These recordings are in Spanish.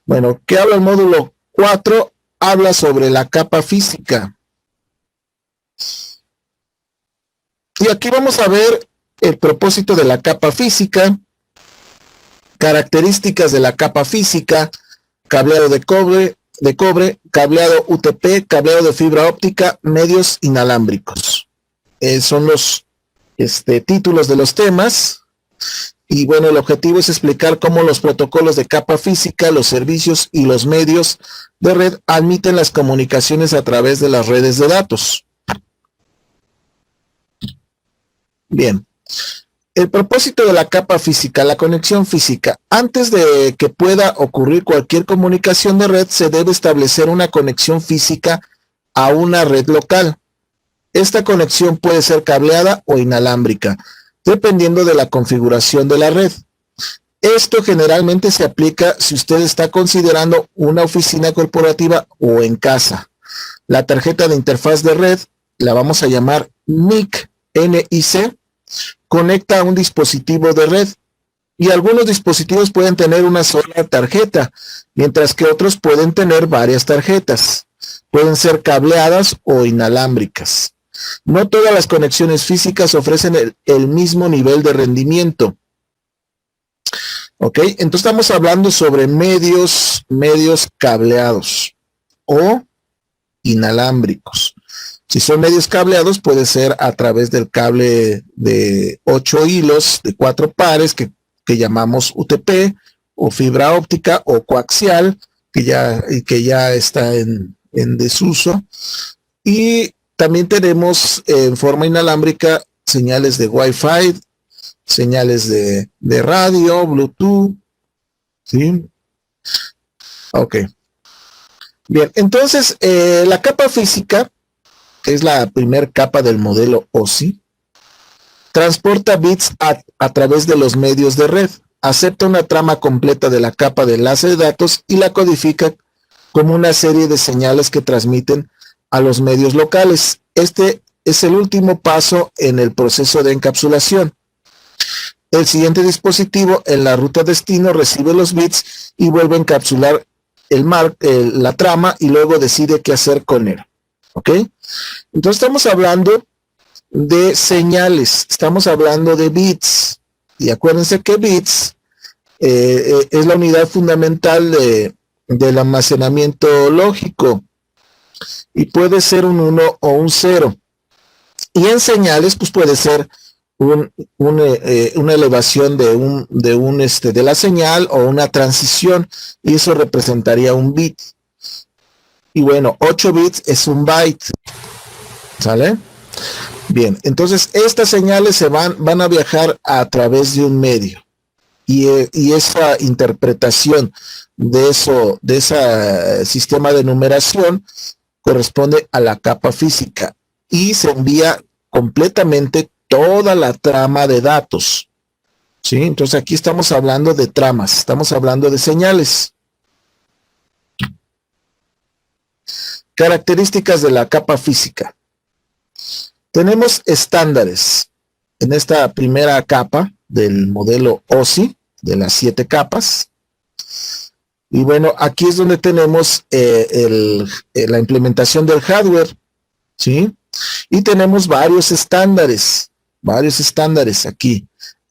Bueno, ¿qué habla el módulo 4? Habla sobre la capa física. Y aquí vamos a ver el propósito de la capa física, características de la capa física, cableado de cobre, cableado UTP, cableado de fibra óptica, medios inalámbricos. Son los títulos de los temas. Y bueno, el objetivo es explicar cómo los protocolos de capa física, los servicios y los medios de red admiten las comunicaciones a través de las redes de datos. Bien. El propósito de la capa física, la conexión física. Antes de que pueda ocurrir cualquier comunicación de red, se debe establecer una conexión física a una red local. Esta conexión puede ser cableada o inalámbrica, dependiendo de la configuración de la red. Esto generalmente se aplica si usted está considerando una oficina corporativa o en casa. La tarjeta de interfaz de red, la vamos a llamar NIC, N-I-C, conecta a un dispositivo de red, y algunos dispositivos pueden tener una sola tarjeta, mientras que otros pueden tener varias tarjetas. Pueden ser cableadas o inalámbricas. No todas las conexiones físicas ofrecen el mismo nivel de rendimiento. ¿Ok? Entonces estamos hablando sobre medios cableados o inalámbricos. Si son medios cableados, puede ser a través del cable de 8 hilos de 4 pares que llamamos UTP, o fibra óptica o coaxial, que ya está en desuso. Y también tenemos en forma inalámbrica señales de Wi-Fi, señales de radio, Bluetooth. ¿Sí? Ok. Bien, entonces la capa física, que es la primera capa del modelo OSI, transporta bits a través de los medios de red, acepta una trama completa de la capa de enlace de datos y la codifica como una serie de señales que transmiten a los medios locales. Este es el último paso en el proceso de encapsulación. El siguiente dispositivo en la ruta destino recibe los bits y vuelve a encapsular la trama y luego decide qué hacer con él. ¿Ok? Entonces estamos hablando de señales, estamos hablando de bits, y acuérdense que bits es la unidad fundamental del almacenamiento lógico, y puede ser un 1 o un 0. Y en señales, pues puede ser una elevación de la señal o una transición, y eso representaría un bit. Y bueno, 8 bits es un byte. ¿Sale? Bien, entonces estas señales van a viajar a través de un medio. Y esa interpretación de ese sistema de numeración corresponde a la capa física. Y se envía completamente toda la trama de datos. ¿Sí? Entonces aquí estamos hablando de tramas, estamos hablando de señales. Características de la capa física. Tenemos estándares en esta primera capa del modelo OSI, de las 7 capas. Y bueno, aquí es donde tenemos la implementación del hardware, ¿sí? Y tenemos varios estándares aquí.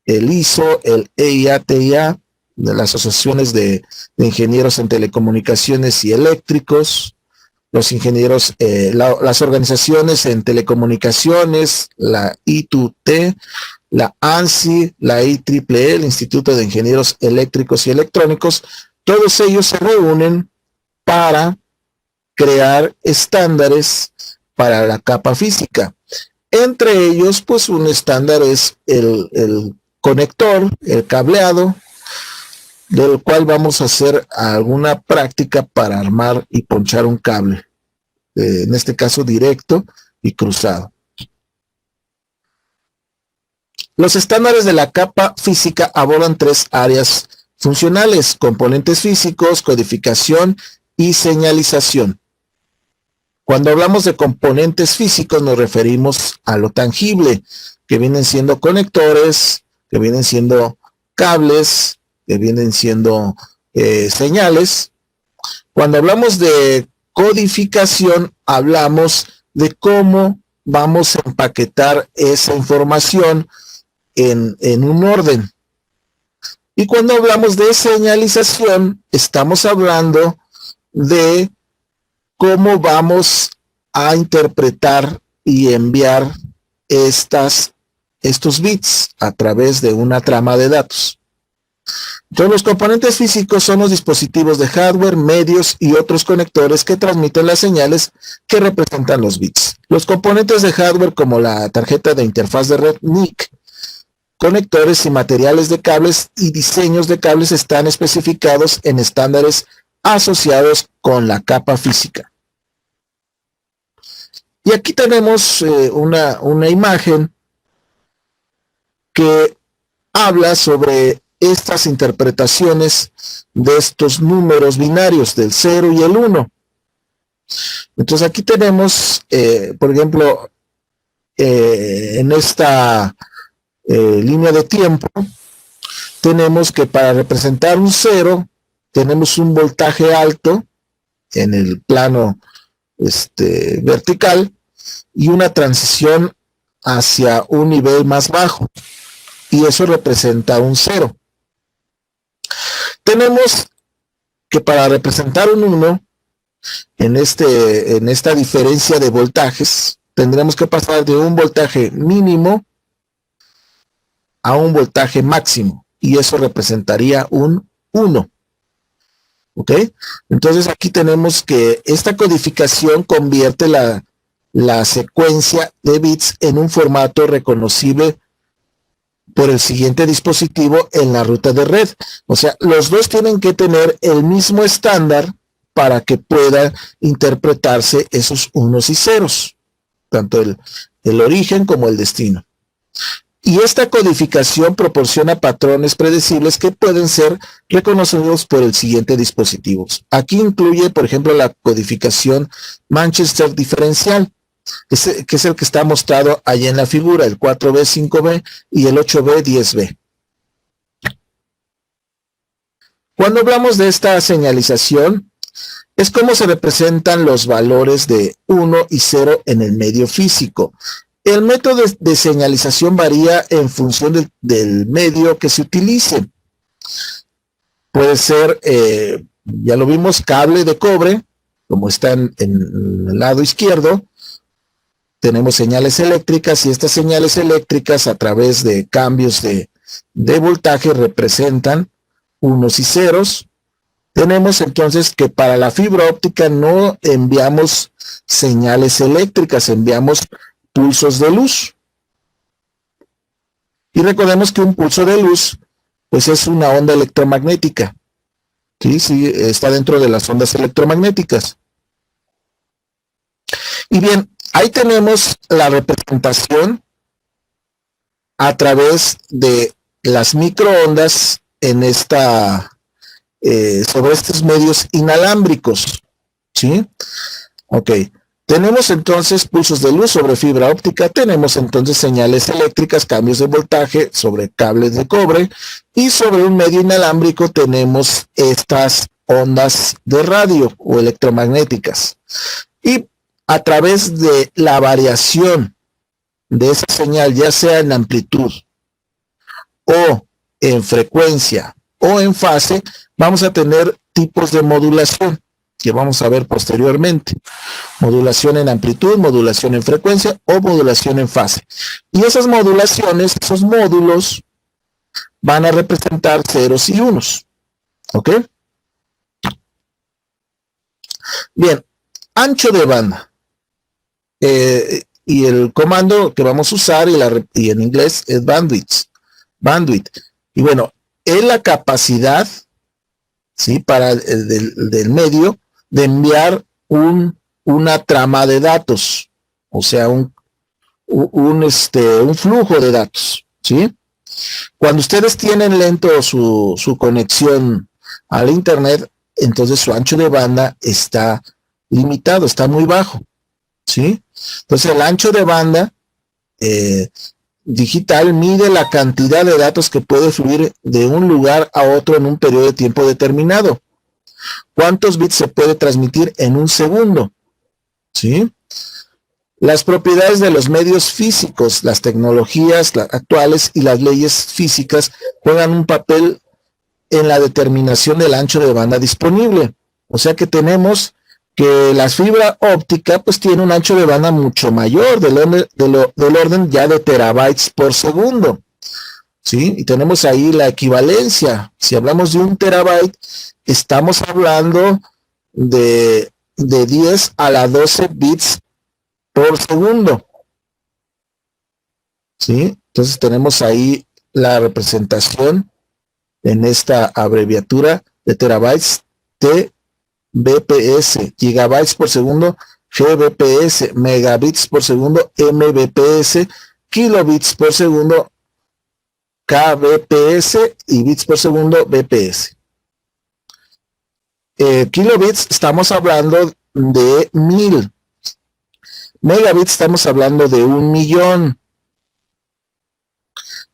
El ISO, el EIA-TIA, de las asociaciones de ingenieros en telecomunicaciones y eléctricos, los ingenieros, las organizaciones en telecomunicaciones, la I2T, la ANSI, la IEEE, el Instituto de Ingenieros Eléctricos y Electrónicos. Todos ellos se reúnen para crear estándares para la capa física. Entre ellos, pues un estándar es el conector, el cableado, del cual vamos a hacer alguna práctica para armar y ponchar un cable, en este caso directo y cruzado. Los estándares de la capa física abordan 3 áreas funcionales: componentes físicos, codificación y señalización. Cuando hablamos de componentes físicos nos referimos a lo tangible, que vienen siendo conectores, que vienen siendo cables, que vienen siendo señales. Cuando hablamos de codificación, hablamos de cómo vamos a empaquetar esa información en un orden. Y cuando hablamos de señalización, estamos hablando de cómo vamos a interpretar y enviar estos bits a través de una trama de datos. Entonces, los componentes físicos son los dispositivos de hardware, medios y otros conectores que transmiten las señales que representan los bits. Los componentes de hardware, como la tarjeta de interfaz de red NIC, conectores y materiales de cables y diseños de cables están especificados en estándares asociados con la capa física. Y aquí tenemos una imagen que habla sobre estas interpretaciones de estos números binarios del 0 y el 1. Entonces aquí tenemos, por ejemplo, en esta línea de tiempo, tenemos que para representar un 0, tenemos un voltaje alto en el plano vertical y una transición hacia un nivel más bajo, y eso representa un 0. Tenemos que para representar un 1, en esta diferencia de voltajes, tendremos que pasar de un voltaje mínimo a un voltaje máximo, y eso representaría un 1. ¿Ok? Entonces aquí tenemos que esta codificación convierte la secuencia de bits en un formato reconocible por el siguiente dispositivo en la ruta de red. O sea, los dos tienen que tener el mismo estándar para que puedan interpretarse esos unos y ceros, tanto el origen como el destino. Y esta codificación proporciona patrones predecibles que pueden ser reconocidos por el siguiente dispositivo. Aquí incluye, por ejemplo, la codificación Manchester diferencial, que es el que está mostrado allí en la figura, el 4B, 5B y el 8B, 10B. Cuando hablamos de esta señalización, es cómo se representan los valores de 1 y 0 en el medio físico. El método de señalización varía en función del medio que se utilice. Puede ser, ya lo vimos, cable de cobre, como está en el lado izquierdo. Tenemos señales eléctricas, y estas señales eléctricas a través de cambios de voltaje representan unos y ceros. Tenemos entonces que para la fibra óptica no enviamos señales eléctricas, enviamos pulsos de luz. Y recordemos que un pulso de luz, pues es una onda electromagnética. Sí, está dentro de las ondas electromagnéticas. Y bien, ahí tenemos la representación a través de las microondas en sobre estos medios inalámbricos. ¿Sí? Ok. Tenemos entonces pulsos de luz sobre fibra óptica, tenemos entonces señales eléctricas, cambios de voltaje sobre cables de cobre, y sobre un medio inalámbrico tenemos estas ondas de radio o electromagnéticas. Y a través de la variación de esa señal, ya sea en amplitud o en frecuencia o en fase, vamos a tener tipos de modulación que vamos a ver posteriormente. Modulación en amplitud, modulación en frecuencia o modulación en fase. Y esas modulaciones, esos módulos, van a representar ceros y unos. ¿Ok? Bien, ancho de banda. Y el comando que vamos a usar, y en inglés, es bandwidth. Y bueno, es la capacidad, ¿sí?, para del medio de enviar una trama de datos, o sea, un flujo de datos, ¿sí? Cuando ustedes tienen lento su conexión al internet, entonces su ancho de banda está limitado, está muy bajo, ¿sí? Entonces el ancho de banda digital mide la cantidad de datos que puede fluir de un lugar a otro en un periodo de tiempo determinado. ¿Cuántos bits se puede transmitir en un segundo? ¿Sí? Las propiedades de los medios físicos, las tecnologías actuales y las leyes físicas juegan un papel en la determinación del ancho de banda disponible. O sea que tenemos que la fibra óptica pues tiene un ancho de banda mucho mayor, del orden ya de terabytes por segundo. ¿Sí? Y tenemos ahí la equivalencia. Si hablamos de 1 terabyte, estamos hablando de 10 a la 12 bits por segundo. ¿Sí? Entonces tenemos ahí la representación en esta abreviatura de terabytes, TBps, gigabytes por segundo, GBps, megabits por segundo, MBps, kilobits por segundo, kbps y bits por segundo, bps. Kilobits estamos hablando de 1000. Megabits estamos hablando de 1,000,000.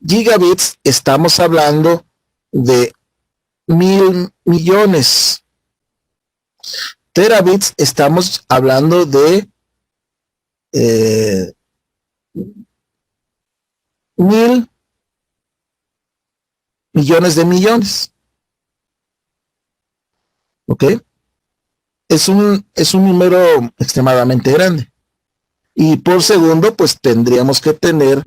Gigabits estamos hablando de 1,000,000,000. Terabits estamos hablando de 1,000,000,000 de millones. ¿Ok? Es un número extremadamente grande. Y por segundo, pues tendríamos que tener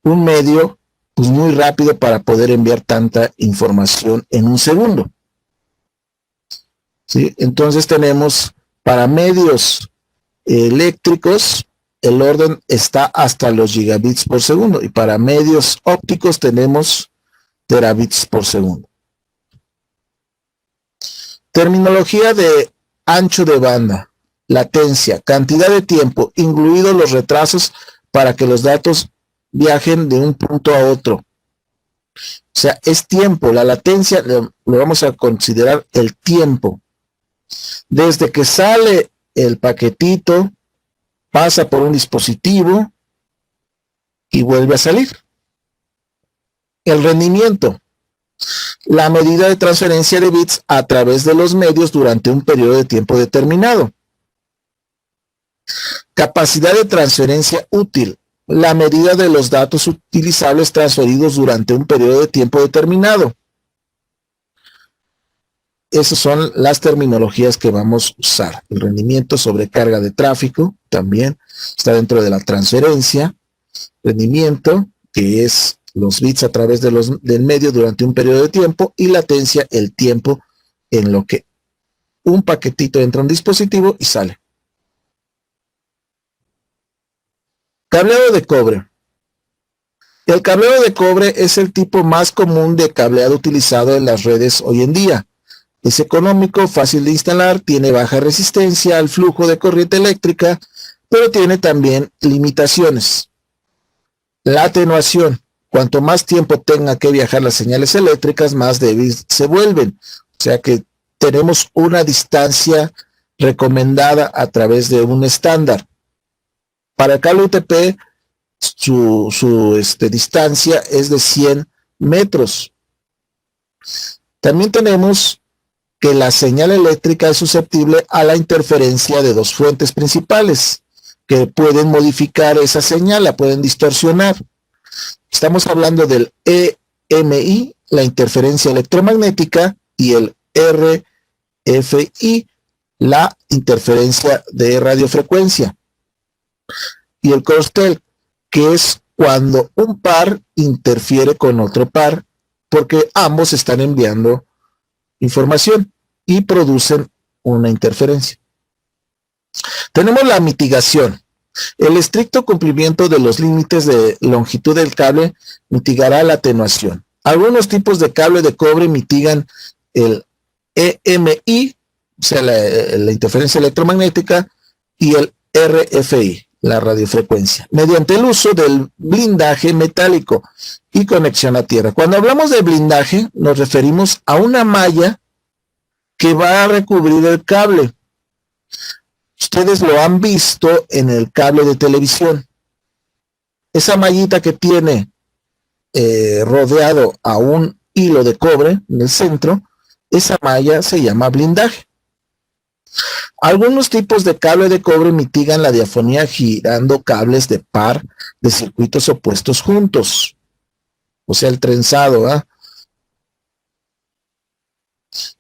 un medio pues muy rápido para poder enviar tanta información en un segundo. ¿Sí? Entonces tenemos para medios eléctricos, el orden está hasta los gigabits por segundo, y para medios ópticos tenemos terabits por segundo. Terminología de ancho de banda, latencia, cantidad de tiempo, incluidos los retrasos para que los datos viajen de un punto a otro. O sea, es tiempo, la latencia lo vamos a considerar el tiempo. Desde que sale el paquetito, pasa por un dispositivo y vuelve a salir. El rendimiento, la medida de transferencia de bits a través de los medios durante un periodo de tiempo determinado. Capacidad de transferencia útil, la medida de los datos utilizables transferidos durante un periodo de tiempo determinado. Esas son las terminologías que vamos a usar. El rendimiento, sobrecarga de tráfico, también está dentro de la transferencia. Rendimiento, que es los bits a través del medio durante un periodo de tiempo, y latencia, el tiempo en lo que un paquetito entra a un dispositivo y sale. Cableado de cobre. El cableado de cobre es el tipo más común de cableado utilizado en las redes hoy en día. Es económico, fácil de instalar, tiene baja resistencia al flujo de corriente eléctrica, pero tiene también limitaciones. La atenuación. Cuanto más tiempo tenga que viajar las señales eléctricas, más débiles se vuelven. O sea que tenemos una distancia recomendada a través de un estándar. Para el cable UTP, su distancia es de 100 metros. También tenemos que la señal eléctrica es susceptible a la interferencia de dos fuentes principales, que pueden modificar esa señal, la pueden distorsionar. Estamos hablando del EMI, la interferencia electromagnética, y el RFI, la interferencia de radiofrecuencia. Y el crosstalk, que es cuando un par interfiere con otro par, porque ambos están enviando información y producen una interferencia. Tenemos la mitigación. El estricto cumplimiento de los límites de longitud del cable mitigará la atenuación. Algunos tipos de cable de cobre mitigan el EMI, o sea, la interferencia electromagnética, y el RFI, la radiofrecuencia, mediante el uso del blindaje metálico y conexión a tierra. Cuando hablamos de blindaje, nos referimos a una malla que va a recubrir el cable. ustedes lo han visto en el cable de televisión. Esa mallita que tiene rodeado a un hilo de cobre en el centro, esa malla se llama blindaje. Algunos tipos de cable de cobre mitigan la diafonía girando cables de par de circuitos opuestos juntos. O sea, el trenzado, ¿eh?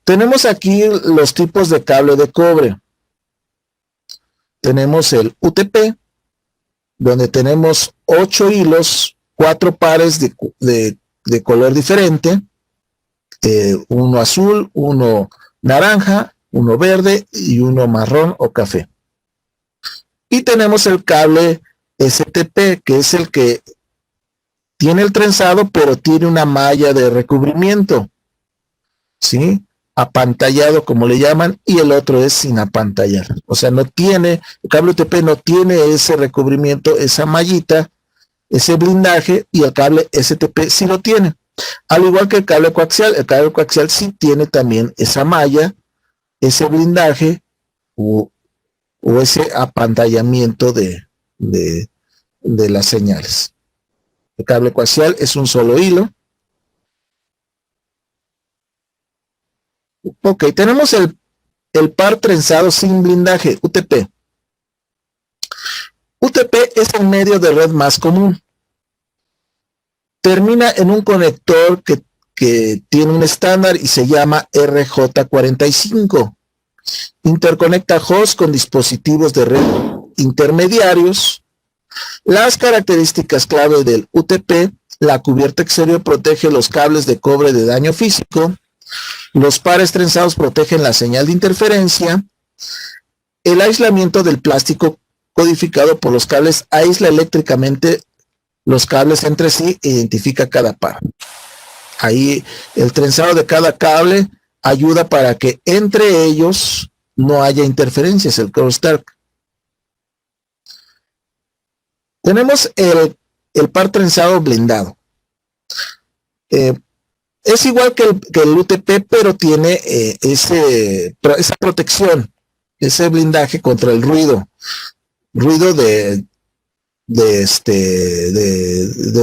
Tenemos aquí los tipos de cable de cobre. Tenemos el UTP, donde tenemos 8 hilos, 4 pares de color diferente, uno azul, uno naranja, uno verde y uno marrón o café. Y tenemos el cable STP, que es el que tiene el trenzado, pero tiene una malla de recubrimiento, ¿sí? Apantallado, como le llaman, y el otro es sin apantallar. O sea, no tiene, el cable UTP no tiene ese recubrimiento, esa mallita, ese blindaje, y el cable STP sí lo tiene. Al igual que el cable coaxial sí tiene también esa malla, ese blindaje o ese apantallamiento de las señales. El cable coaxial es un solo hilo. Ok, tenemos el par trenzado sin blindaje, UTP. UTP es el medio de red más común. Termina en un conector que tiene un estándar y se llama RJ45. Interconecta hosts con dispositivos de red intermediarios. Las características clave del UTP: la cubierta exterior protege los cables de cobre de daño físico. Los pares trenzados protegen la señal de interferencia. El aislamiento del plástico codificado por los cables aísla eléctricamente los cables entre sí e identifica cada par. Ahí el trenzado de cada cable ayuda para que entre ellos no haya interferencias, el crosstalk. Tenemos el par trenzado blindado. Es igual que el UTP, pero tiene esa protección, ese blindaje contra el ruido de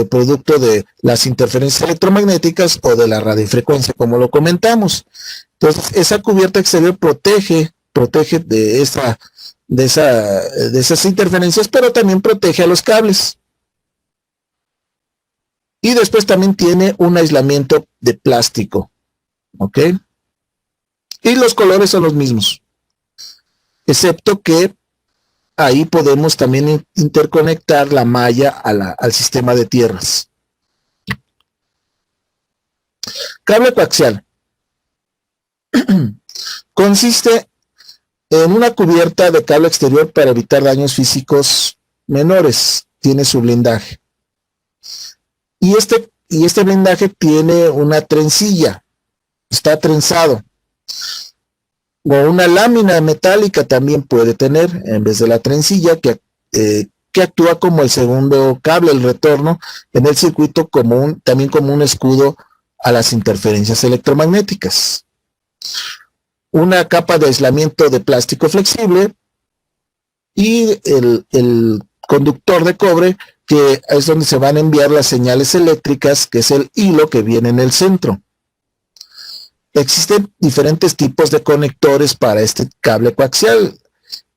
producto de las interferencias electromagnéticas o de la radiofrecuencia, como lo comentamos. Entonces, esa cubierta exterior protege de esas interferencias, pero también protege a los cables. Y después también tiene un aislamiento de plástico, ¿ok? Y los colores son los mismos, excepto que ahí podemos también interconectar la malla al sistema de tierras. Cable coaxial. Consiste en una cubierta de cable exterior para evitar daños físicos menores. Tiene su blindaje. Y este blindaje tiene una trencilla. Está trenzado. O una lámina metálica también puede tener, en vez de la trencilla, que actúa como el segundo cable, el retorno, en el circuito, también como un escudo a las interferencias electromagnéticas. Una capa de aislamiento de plástico flexible y el conductor de cobre, que es donde se van a enviar las señales eléctricas, que es el hilo que viene en el centro. Existen diferentes tipos de conectores para este cable coaxial.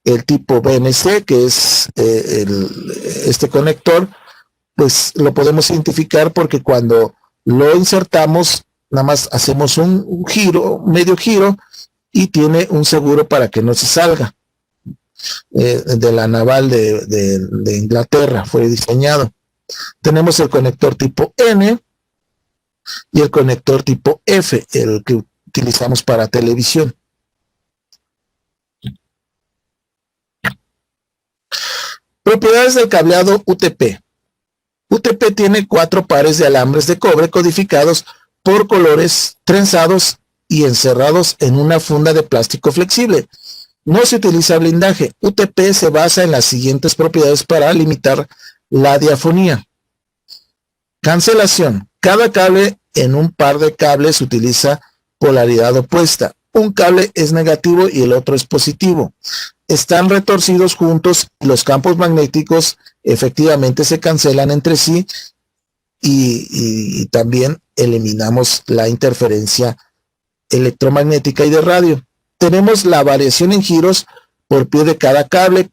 El tipo BNC, que es este conector, pues lo podemos identificar porque cuando lo insertamos, nada más hacemos un giro, medio giro, y tiene un seguro para que no se salga. De la naval de Inglaterra fue diseñado. Tenemos el conector tipo N y el conector tipo F, el que utilizamos para televisión. Propiedades del cableado UTP. UTP tiene 4 pares de alambres de cobre codificados por colores, trenzados y encerrados en una funda de plástico flexible. No se utiliza blindaje. UTP se basa en las siguientes propiedades para limitar la diafonía. Cancelación. Cada cable en un par de cables utiliza polaridad opuesta. Un cable es negativo y el otro es positivo. están retorcidos juntos, los campos magnéticos efectivamente se cancelan entre sí y también eliminamos la interferencia electromagnética y de radio. Tenemos la variación en giros por pie de cada cable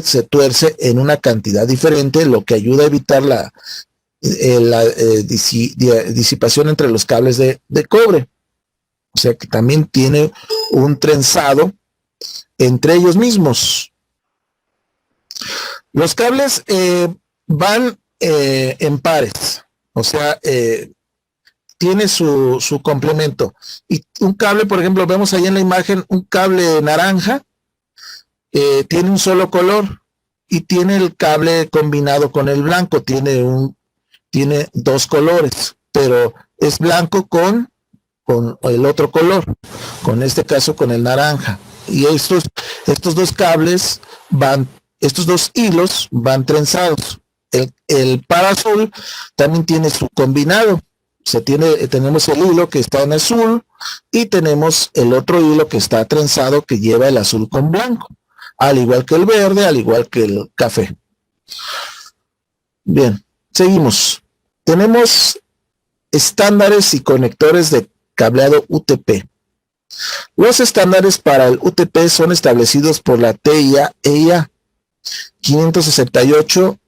se tuerce en una cantidad diferente, lo que ayuda a evitar la disipación entre los cables de cobre. O sea que también tiene un trenzado entre ellos mismos. Los cables van en pares, o sea, tiene su complemento. Y un cable, por ejemplo, vemos ahí en la imagen, un cable naranja, tiene un solo color, y tiene el cable combinado con el blanco, tiene dos colores, pero es blanco con el otro color, con este caso con el naranja. Y estos dos cables estos dos hilos van trenzados. El par azul también tiene su combinado. Tenemos el hilo que está en azul y tenemos el otro hilo que está trenzado que lleva el azul con blanco, al igual que el verde, al igual que el café. Bien, seguimos. Tenemos estándares y conectores de cableado UTP. Los estándares para el UTP son establecidos por la TIA EIA 568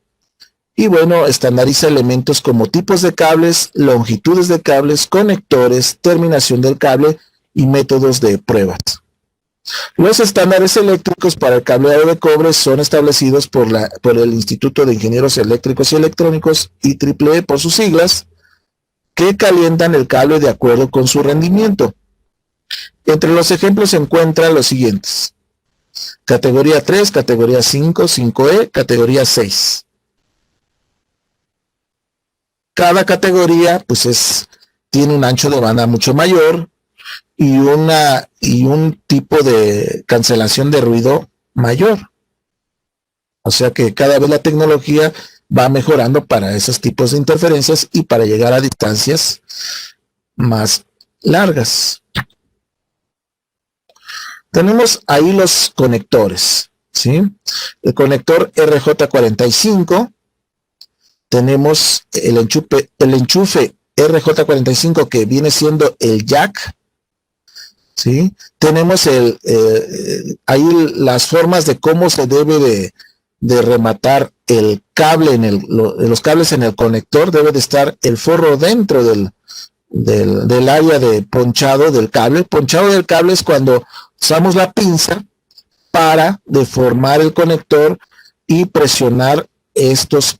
y bueno, estandariza elementos como tipos de cables, longitudes de cables, conectores, terminación del cable y métodos de pruebas. Los estándares eléctricos para el cableado de cobre son establecidos por el Instituto de Ingenieros Eléctricos y Electrónicos, IEEE por sus siglas, que calientan el cable de acuerdo con su rendimiento. Entre los ejemplos se encuentran los siguientes: categoría 3, categoría 5, 5E, categoría 6. Cada categoría pues tiene un ancho de banda mucho mayor y un tipo de cancelación de ruido mayor. O sea que cada vez la tecnología va mejorando para esos tipos de interferencias y para llegar a distancias más largas. Tenemos ahí los conectores, ¿sí? El conector RJ45, tenemos el enchufe RJ45 que viene siendo el jack, ¿sí? Tenemos ahí las formas de cómo se debe de rematar el cable los cables en el conector. Debe de estar el forro dentro del área de ponchado del cable. Ponchado del cable es cuando usamos la pinza para deformar el conector y presionar estos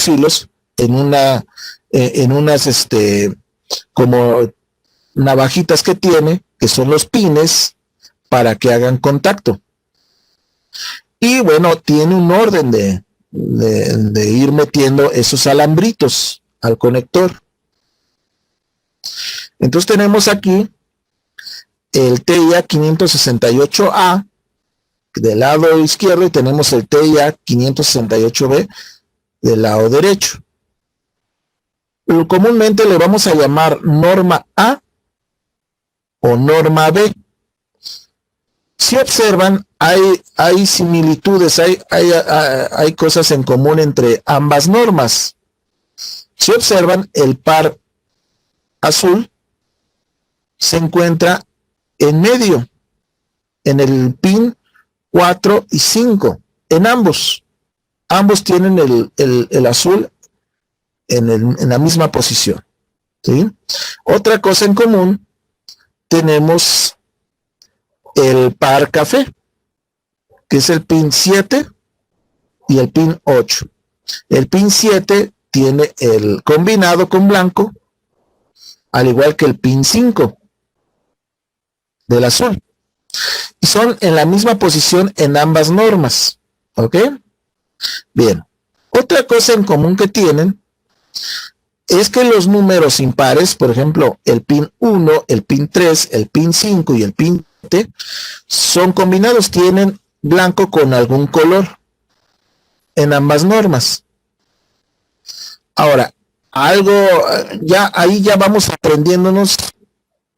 hilos en unas como navajitas que tiene, que son los pines, para que hagan contacto. Y bueno, tiene un orden de ir metiendo esos alambritos al conector. Entonces tenemos aquí el TIA 568A del lado izquierdo y tenemos el TIA 568B del lado derecho. Comúnmente le vamos a llamar norma A o norma B. Si observan, hay similitudes, hay cosas en común entre ambas normas. Si observan, el par azul se encuentra en medio, en el pin 4 y 5, en ambos. Ambos tienen el azul en la misma posición, ¿sí? Otra cosa en común, tenemos el par café, que es el pin 7 y el pin 8. El pin 7 tiene el combinado con blanco, al igual que el pin 5 del azul. Y son en la misma posición en ambas normas. ¿Ok? Bien. Otra cosa en común que tienen es que los números impares, por ejemplo, el pin 1, el pin 3, el pin 5 y el pin 7, son combinados, tienen blanco con algún color en ambas normas. Ahora, ahí ya vamos aprendiéndonos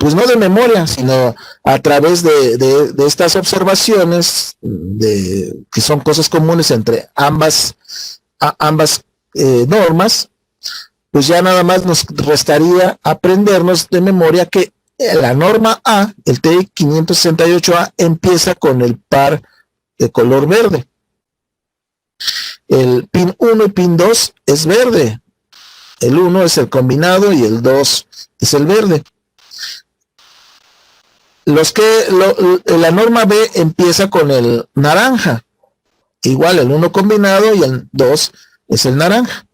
pues no de memoria, sino a través de estas observaciones, que son cosas comunes entre ambas normas, pues ya nada más nos restaría aprendernos de memoria que la norma A, el TI-568A, empieza con el par de color verde. El pin 1 y pin 2 es verde. El 1 es el combinado y el 2 es el verde. La norma B empieza con el naranja. Igual el 1 combinado y el 2 es el naranja.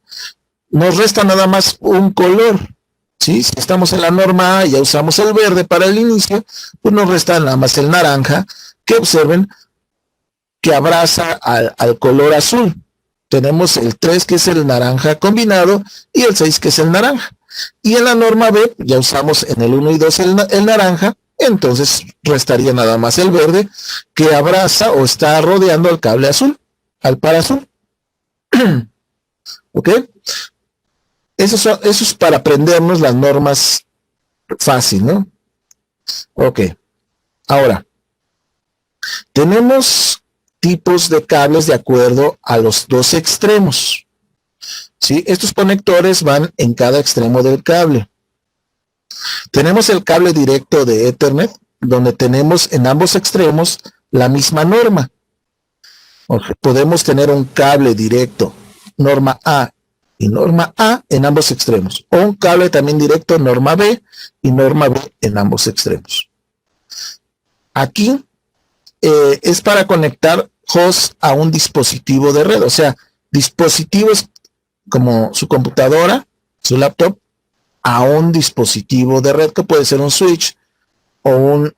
Nos resta nada más un color. ¿Sí? Si estamos en la norma A y ya usamos el verde para el inicio, pues nos resta nada más el naranja, que observen que abraza al color azul. Tenemos el 3 que es el naranja combinado y el 6 que es el naranja. Y en la norma B ya usamos en el 1 y 2 el naranja, entonces restaría nada más el verde que abraza o está rodeando al cable azul, al par azul. ¿Ok? Eso es para aprendernos las normas fácil, ¿no? Ok. Ahora, tenemos tipos de cables de acuerdo a los dos extremos. ¿Sí? Estos conectores van en cada extremo del cable. Tenemos el cable directo de Ethernet, donde tenemos en ambos extremos la misma norma. Podemos tener un cable directo, norma A y norma A en ambos extremos, o un cable también directo, norma B y norma B en ambos extremos. Aquí es para conectar host a un dispositivo de red, o sea, dispositivos como su computadora, su laptop, a un dispositivo de red que puede ser un switch o un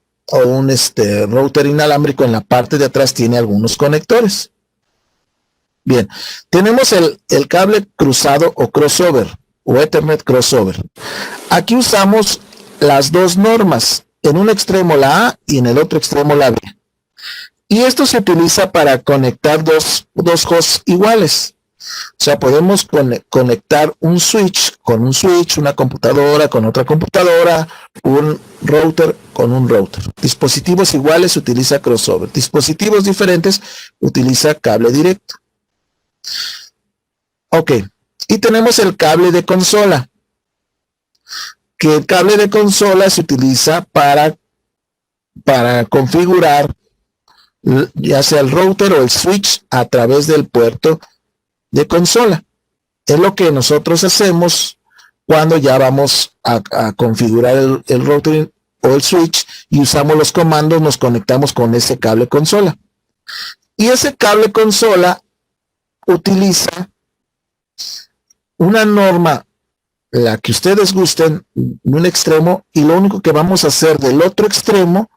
router inalámbrico. En la parte de atrás tiene algunos conectores. Bien, tenemos el cable cruzado o crossover o Ethernet crossover. Aquí usamos las dos normas, en un extremo la A y en el otro extremo la B. Y esto se utiliza para conectar dos hosts iguales. O sea, podemos conectar un switch con un switch, una computadora con otra computadora, un router con un router. Dispositivos iguales utiliza crossover. Dispositivos diferentes utiliza cable directo. Ok. Y tenemos el cable de consola. Que el cable de consola se utiliza para configurar ya sea el router o el switch a través del puerto de consola. Es lo que nosotros hacemos cuando ya vamos a configurar el router o el switch y usamos los comandos, nos conectamos con ese cable consola. Y ese cable consola utiliza una norma, la que ustedes gusten, de un extremo, y lo único que vamos a hacer del otro extremo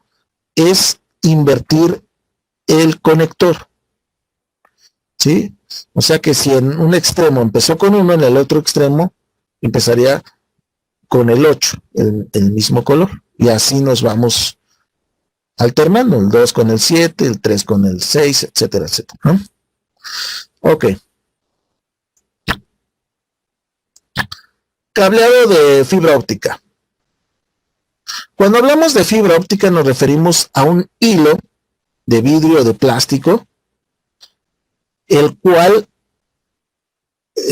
es invertir el conector. ¿Sí? O sea que si en un extremo empezó con 1, en el otro extremo empezaría con el 8, el mismo color. Y así nos vamos alternando, el 2 con el 7, el 3 con el 6, etcétera, etcétera, ¿no? Ok. Cableado de fibra óptica. Cuando hablamos de fibra óptica nos referimos a un hilo de vidrio o de plástico, el cual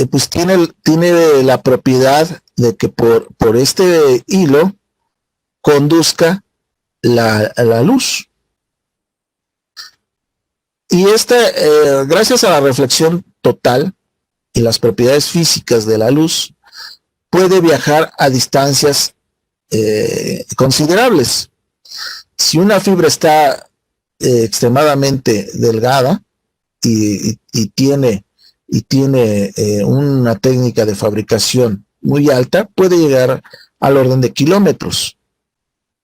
pues tiene la propiedad de que por este hilo conduzca la luz. Y gracias a la reflexión total y las propiedades físicas de la luz, puede viajar a distancias considerables. Si una fibra está extremadamente delgada y tiene una técnica de fabricación muy alta, puede llegar al orden de kilómetros.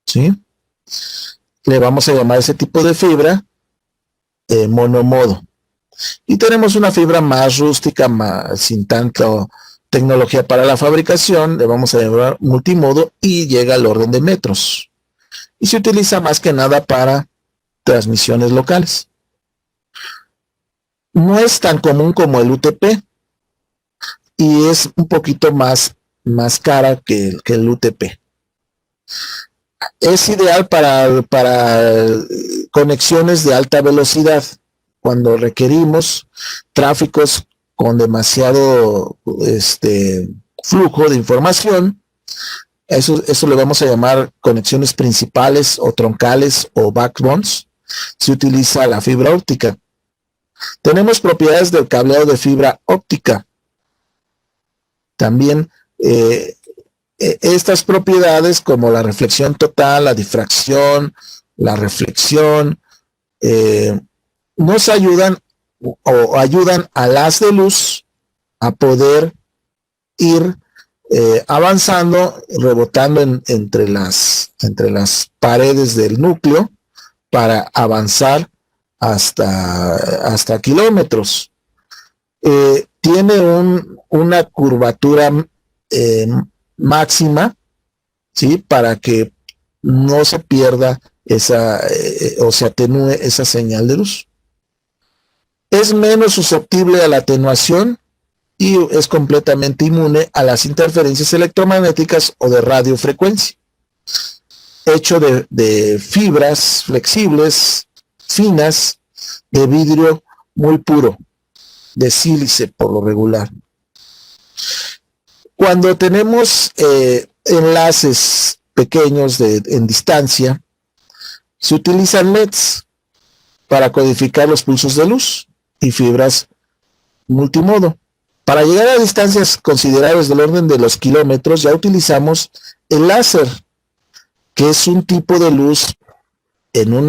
¿Sí? Le vamos a llamar ese tipo de fibra monomodo. Y tenemos una fibra más rústica, sin tanto tecnología para la fabricación, le vamos a llamar multimodo y llega al orden de metros. Y se utiliza más que nada para transmisiones locales. No es tan común como el UTP y es un poquito más cara que el UTP. Es ideal para conexiones de alta velocidad, cuando requerimos tráficos con demasiado flujo de información. Eso le vamos a llamar conexiones principales o troncales o backbones. Se utiliza la fibra óptica. Tenemos propiedades del cableado de fibra óptica. También estas propiedades, como la reflexión total, la difracción, la reflexión, nos ayudan o ayudan al haz de luz a poder ir avanzando, rebotando entre las paredes del núcleo para avanzar hasta kilómetros. Tiene una curvatura máxima, ¿sí? Para que no se pierda o se atenúe esa señal de luz. Es menos susceptible a la atenuación y es completamente inmune a las interferencias electromagnéticas o de radiofrecuencia. Hecho de fibras flexibles, finas, de vidrio muy puro, de sílice por lo regular. Cuando tenemos enlaces pequeños en distancia, se utilizan LEDs para codificar los pulsos de luz y fibras multimodo. Para llegar a distancias considerables del orden de los kilómetros, ya utilizamos el láser, que es un tipo de luz en un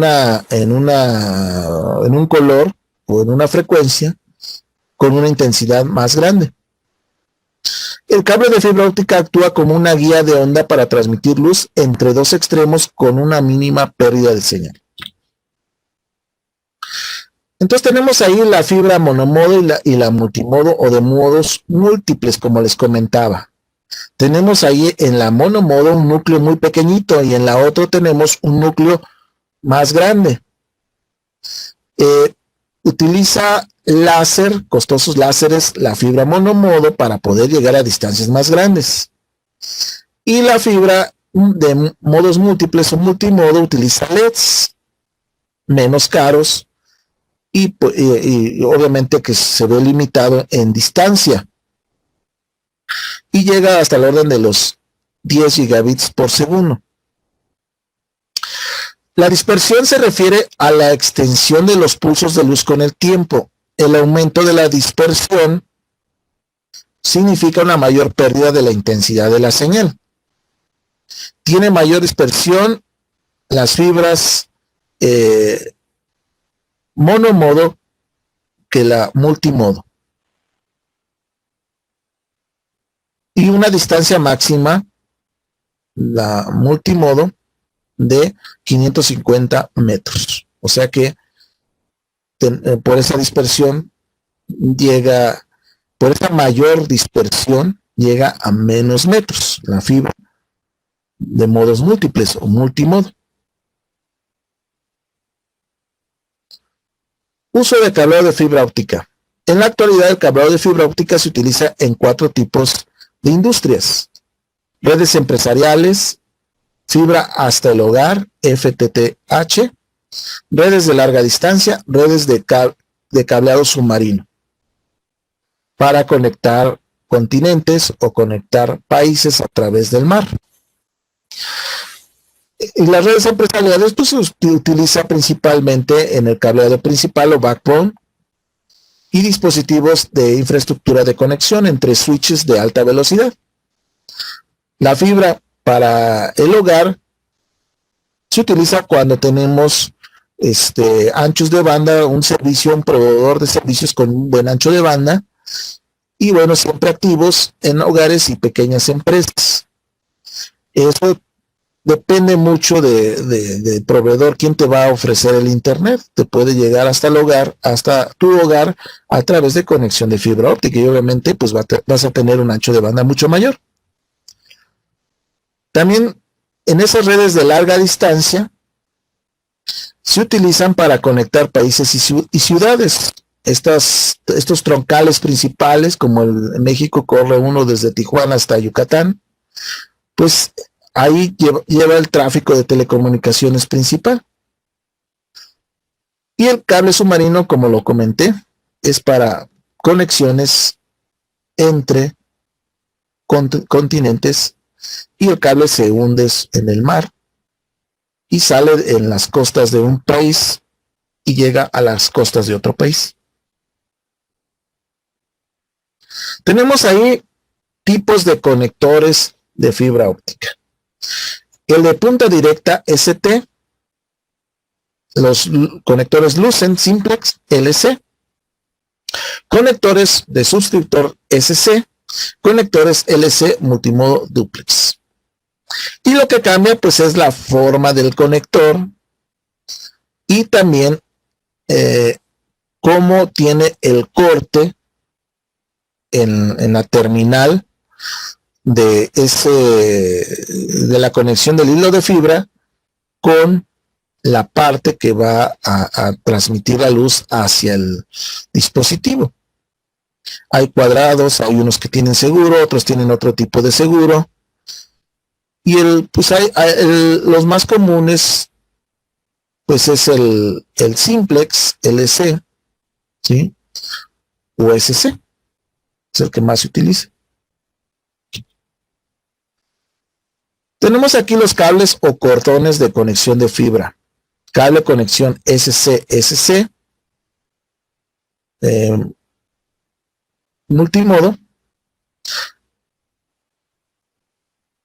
color o en una frecuencia con una intensidad más grande. El cable de fibra óptica actúa como una guía de onda para transmitir luz entre dos extremos con una mínima pérdida de señal. Entonces tenemos ahí la fibra monomodo y la multimodo o de modos múltiples, como les comentaba. Tenemos ahí en la monomodo un núcleo muy pequeñito y en la otra tenemos un núcleo más grande. Utiliza láser, costosos láseres, la fibra monomodo para poder llegar a distancias más grandes. Y la fibra de modos múltiples o multimodo utiliza LEDs menos caros y obviamente que se ve limitado en distancia. Y llega hasta el orden de los 10 gigabits por segundo. La dispersión se refiere a la extensión de los pulsos de luz con el tiempo. El aumento de la dispersión significa una mayor pérdida de la intensidad de la señal. Tiene mayor dispersión las fibras monomodo que la multimodo. Y una distancia máxima, la multimodo, de 550 metros. O sea que por esa dispersión por esa mayor dispersión llega a menos metros la fibra de modos múltiples o multimodo. Uso de cableado de fibra óptica. En la actualidad el cableado de fibra óptica se utiliza en 4 tipos de industrias: redes empresariales, fibra hasta el hogar, FTTH, redes de larga distancia, redes de cableado submarino, para conectar continentes o conectar países a través del mar. Y las redes empresariales pues, se utiliza principalmente en el cableado principal o backbone y dispositivos de infraestructura de conexión entre switches de alta velocidad. La fibra para el hogar se utiliza cuando tenemos anchos de banda, un proveedor de servicios con un buen ancho de banda, y bueno, siempre activos en hogares y pequeñas empresas. Eso depende mucho de proveedor, quién te va a ofrecer el internet. Te puede llegar hasta el hogar, hasta tu hogar, a través de conexión de fibra óptica, y obviamente pues vas a tener un ancho de banda mucho mayor. También en esas redes de larga distancia se utilizan para conectar países y ciudades. Estos troncales principales, como en México corre uno desde Tijuana hasta Yucatán, pues ahí lleva el tráfico de telecomunicaciones principal. Y el cable submarino, como lo comenté, es para conexiones entre continentes, y el cable se hunde en el mar y sale en las costas de un país y llega a las costas de otro país. Tenemos ahí tipos de conectores de fibra óptica. El de punta directa ST, los conectores Lucent Simplex LC, conectores de suscriptor SC, conectores LC multimodo duplex. Y lo que cambia pues es la forma del conector y también cómo tiene el corte en la terminal de la conexión del hilo de fibra con la parte que va a transmitir la luz hacia el dispositivo. Hay cuadrados, hay unos que tienen seguro, otros tienen otro tipo de seguro. Y pues los más comunes, pues es el Simplex LC, ¿sí? O SC, es el que más se utiliza. Tenemos aquí los cables o cordones de conexión de fibra. Cable conexión SC-SC, multimodo.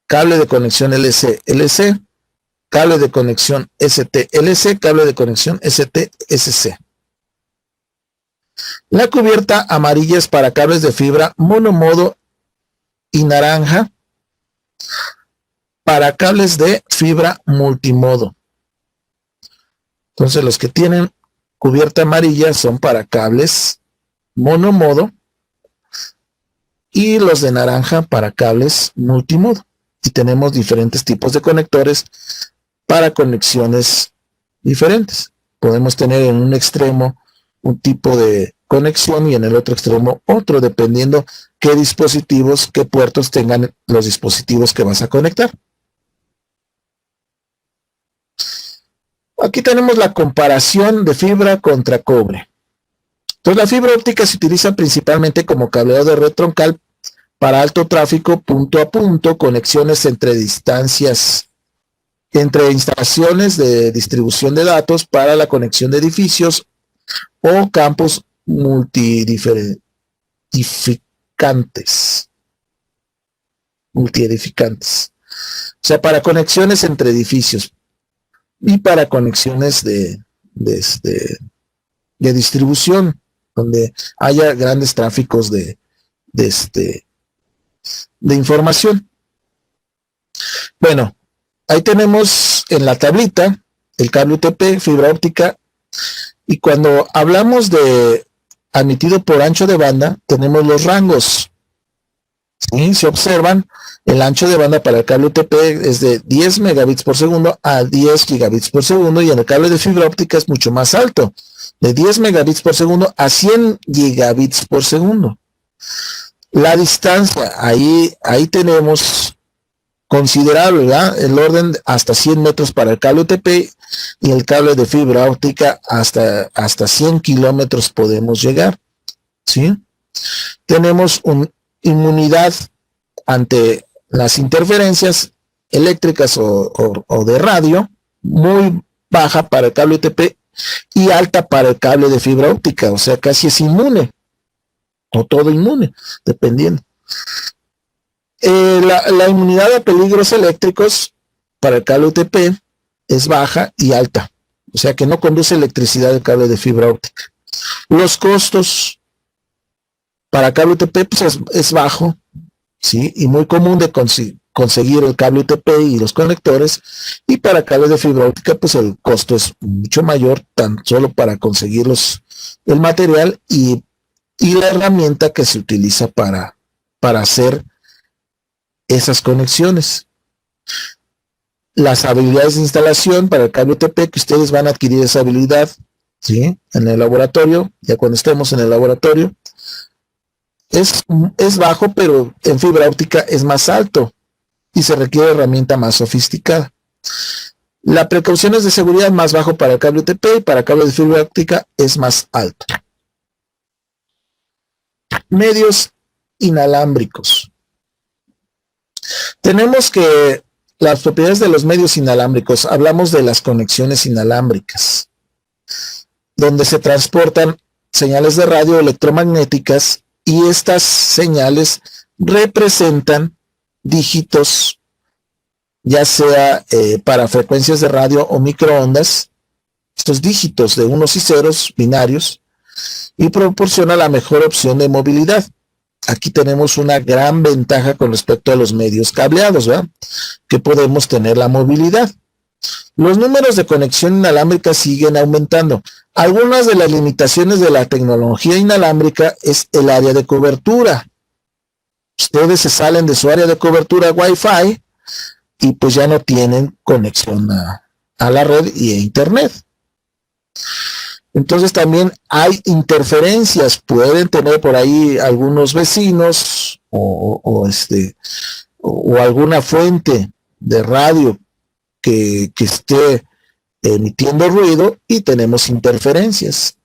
Cable de conexión LC-LC, cable de conexión ST-LC, cable de conexión ST-SC. La cubierta amarilla es para cables de fibra monomodo y naranja para cables de fibra multimodo. Entonces los que tienen cubierta amarilla son para cables monomodo y los de naranja para cables multimodo. Y tenemos diferentes tipos de conectores para conexiones diferentes. Podemos tener en un extremo un tipo de conexión y en el otro extremo otro, dependiendo qué dispositivos, qué puertos tengan los dispositivos que vas a conectar. Aquí tenemos la comparación de fibra contra cobre. Entonces la fibra óptica se utiliza principalmente como cableado de red troncal para alto tráfico punto a punto, conexiones entre instalaciones de distribución de datos para la conexión de edificios o campos multiedificantes. O sea, para conexiones entre edificios y para conexiones de distribución, donde haya grandes tráficos de información. Bueno, ahí tenemos en la tablita el cable UTP, fibra óptica, y cuando hablamos de admitido por ancho de banda, tenemos los rangos. ¿Sí? Se observan, el ancho de banda para el cable UTP es de 10 megabits por segundo a 10 gigabits por segundo, y en el cable de fibra óptica es mucho más alto, de 10 megabits por segundo a 100 gigabits por segundo. La distancia, ahí tenemos considerable, ¿verdad? El orden hasta 100 metros para el cable UTP, y el cable de fibra óptica hasta 100 kilómetros podemos llegar, ¿sí? Tenemos una inmunidad ante las interferencias eléctricas o de radio, muy baja para el cable UTP y alta para el cable de fibra óptica, o sea, casi es inmune, o todo inmune, dependiendo. La inmunidad a peligros eléctricos para el cable UTP es baja y alta, o sea que no conduce electricidad el cable de fibra óptica. Los costos para cable UTP pues es bajo, ¿sí? Y muy común de conseguir el cable UTP y los conectores, y para cable de fibra óptica pues el costo es mucho mayor, tan solo para conseguir el material y la herramienta que se utiliza para hacer esas conexiones. Las habilidades de instalación para el cable UTP, que ustedes van a adquirir esa habilidad, ¿sí? En el laboratorio, ya cuando estemos en el laboratorio, es bajo, pero en fibra óptica es más alto. y se requiere herramienta más sofisticada. La precaución es de seguridad más bajo para el cable UTP y para cable de fibra óptica es más alto. Medios inalámbricos. Tenemos que las propiedades de los medios inalámbricos, hablamos de las conexiones inalámbricas, donde se transportan señales de radio electromagnéticas y estas señales representan dígitos, ya sea para frecuencias de radio o microondas, estos dígitos de unos y ceros binarios, y proporciona la mejor opción de movilidad. Aquí tenemos una gran ventaja con respecto a los medios cableados, ¿verdad? Que podemos tener la movilidad. Los números de conexión inalámbrica siguen aumentando. Algunas de las limitaciones de la tecnología inalámbrica es el área de cobertura. Ustedes se salen de su área de cobertura Wi-Fi y pues ya no tienen conexión a la red y a internet. Entonces también hay interferencias, pueden tener por ahí algunos vecinos o alguna fuente de radio que esté emitiendo ruido y tenemos interferencias.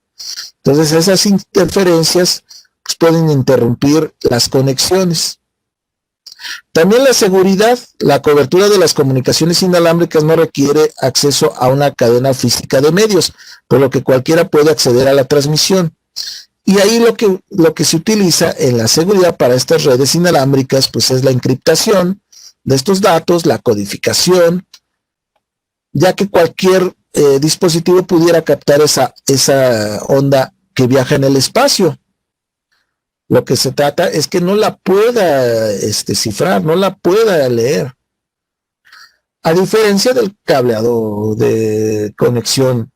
Entonces esas interferencias pues, pueden interrumpir las conexiones. También la seguridad, la cobertura de las comunicaciones inalámbricas no requiere acceso a una cadena física de medios, por lo que cualquiera puede acceder a la transmisión. Y ahí lo que se utiliza en la seguridad para estas redes inalámbricas, pues es la encriptación de estos datos, la codificación, ya que cualquier dispositivo pudiera captar esa onda que viaja en el espacio. Lo que se trata es que no la pueda cifrar, no la pueda leer. A diferencia del cableado de conexión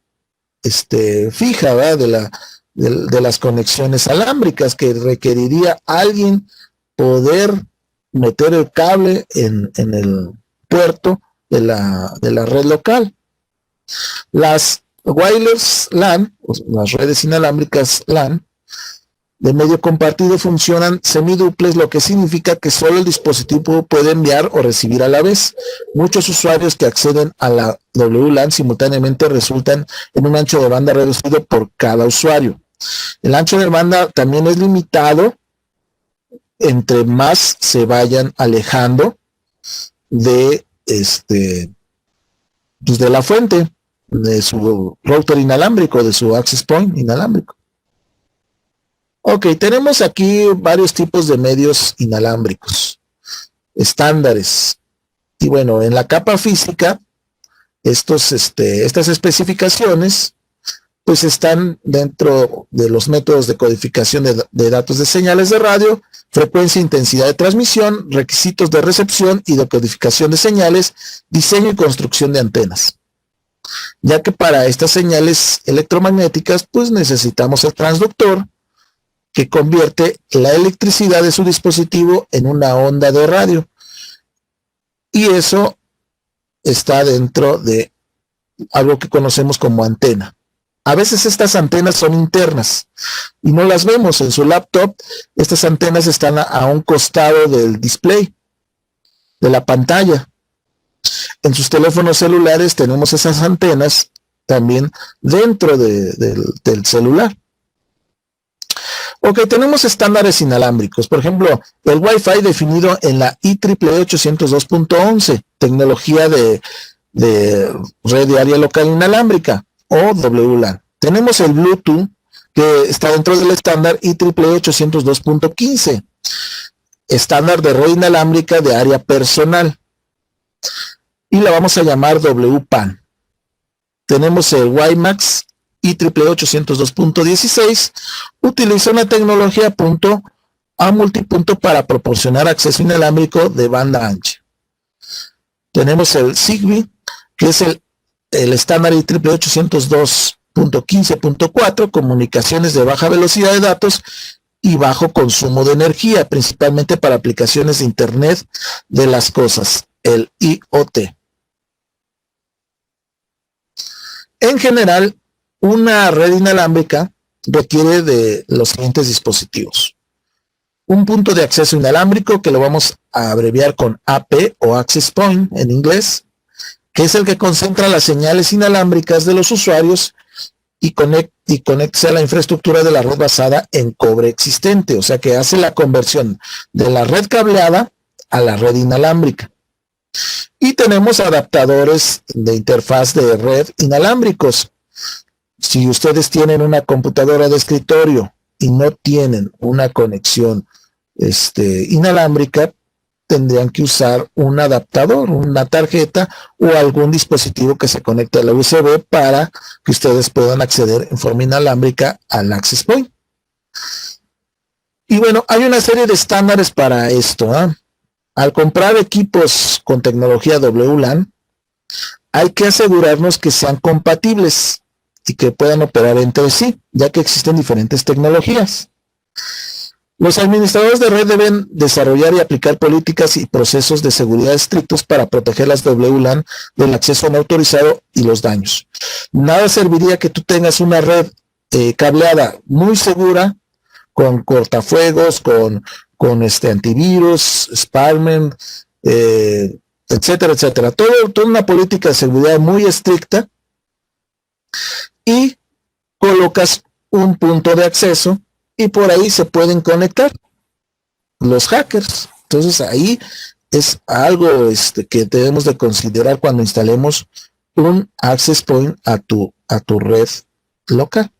fija, ¿verdad? De las conexiones alámbricas, que requeriría alguien poder meter el cable en el puerto de la red local. Las wireless LAN, las redes inalámbricas LAN, de medio compartido funcionan semiduples, lo que significa que solo el dispositivo puede enviar o recibir a la vez. Muchos usuarios que acceden a la WLAN simultáneamente resultan en un ancho de banda reducido por cada usuario. El ancho de banda también es limitado entre más se vayan alejando de pues de la fuente, de su router inalámbrico, de su access point inalámbrico. Ok, tenemos aquí varios tipos de medios inalámbricos, estándares. Y bueno, en la capa física, estas especificaciones, pues están dentro de los métodos de codificación de datos de señales de radio, frecuencia e intensidad de transmisión, requisitos de recepción y de codificación de señales, diseño y construcción de antenas. Ya que para estas señales electromagnéticas, pues necesitamos el transductor, que convierte la electricidad de su dispositivo en una onda de radio. Y eso está dentro de algo que conocemos como antena. A veces estas antenas son internas y no las vemos en su laptop. Estas antenas están a un costado del display, de la pantalla. En sus teléfonos celulares tenemos esas antenas también dentro del celular. Ok, tenemos estándares inalámbricos. Por ejemplo, el Wi-Fi definido en la IEEE 802.11, tecnología de red de área local inalámbrica, o WLAN. Tenemos el Bluetooth, que está dentro del estándar IEEE 802.15, estándar de red inalámbrica de área personal. Y la vamos a llamar WPAN. Tenemos el WiMAX IEEE 802.16, utiliza una tecnología punto a multipunto para proporcionar acceso inalámbrico de banda ancha. Tenemos el Zigbee, que es el estándar IEEE 802.15.4, comunicaciones de baja velocidad de datos y bajo consumo de energía, principalmente para aplicaciones de Internet de las cosas, el IoT. En general, una red inalámbrica requiere de los siguientes dispositivos. un punto de acceso inalámbrico que lo vamos a abreviar con AP o Access Point en inglés, que es el que concentra las señales inalámbricas de los usuarios y conecta a la infraestructura de la red basada en cobre existente, o sea que hace la conversión de la red cableada a la red inalámbrica. Y tenemos adaptadores de interfaz de red inalámbricos. Si ustedes tienen una computadora de escritorio y no tienen una conexión inalámbrica, tendrían que usar un adaptador, una tarjeta o algún dispositivo que se conecte a la USB para que ustedes puedan acceder en forma inalámbrica al Access Point. Y bueno, hay una serie de estándares para esto. Al comprar equipos con tecnología WLAN, hay que asegurarnos que sean compatibles y que puedan operar entre sí, ya que existen diferentes tecnologías. Los administradores de red deben desarrollar y aplicar políticas y procesos de seguridad estrictos para proteger las WLAN del acceso no autorizado y los daños. Nada serviría que tú tengas una red cableada muy segura, con cortafuegos, con antivirus, Sparman, etcétera, etcétera. Toda una política de seguridad muy estricta y colocas un punto de acceso y por ahí se pueden conectar los hackers. Entonces ahí es algo que debemos de considerar cuando instalemos un access point a tu red local.